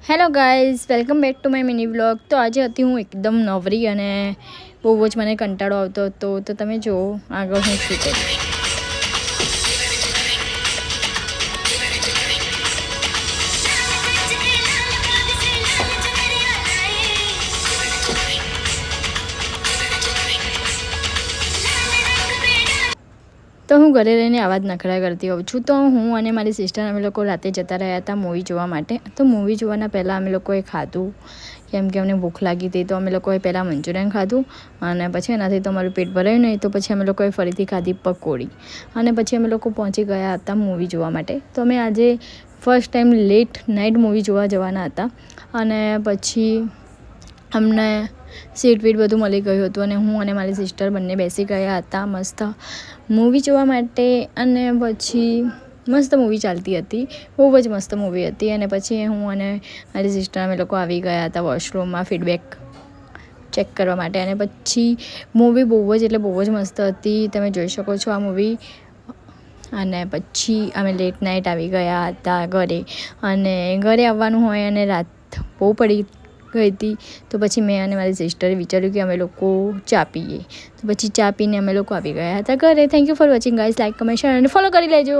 Hello guys, welcome back to my mini vlog. તો આજે હતી હું એકદમ નવરી અને બહુ જ મને કંટાળો આવતો હતો. તો તમે જુઓ આગળ હું શું કરું. તો હું ઘરે રહીને આવા જ નખરા કરતી હોઉં છું. તો હું અને મારી સિસ્ટર અમે લોકો રાતે જતા રહ્યા હતા મૂવી જોવા માટે. તો મૂવી જોવાના પહેલાં અમે લોકોએ ખાધું, કેમ કે અમને ભૂખ લાગી હતી. તો અમે લોકોએ પહેલાં મંચુરિયન ખાધું અને પછી એનાથી તો અમારું પેટ ભરાયું નહીં. તો પછી અમે લોકોએ ફરીથી ખાધી પકોડી અને પછી અમે લોકો પહોંચી ગયા હતા મૂવી જોવા માટે. તો અમે આજે first time late night movie જોવા જવાના હતા અને પછી અમને સીટ વીટ બધું મળી ગયું હતું અને હું અને મારી સિસ્ટર બંને બેસી ગયા હતા મસ્ત મૂવી જોવા માટે. અને પછી મસ્ત મૂવી ચાલતી હતી, બહુ જ મસ્ત મૂવી હતી. અને પછી હું અને મારી સિસ્ટર અમે લોકો આવી ગયા હતા વોશરૂમમાં ફીડબેક ચેક કરવા માટે. અને પછી મૂવી બહુ જ મસ્ત હતી, તમે જોઈ શકો છો આ મૂવી. અને પછી અમે લેટ નાઇટ આવી ગયા હતા ઘરે, અને ઘરે આવવાનું હોય અને રાત બહુ પડી ગઈ હતી. તો પછી મેં અને મારી સિસ્ટરે વિચાર્યું કે અમે લોકો ચા પીએ. તો પછી ચા પીને અમે લોકો આવી ગયા હતા ઘરે. Thank you for watching guys. Like, comment, share અને ફોલો કરી લેજો.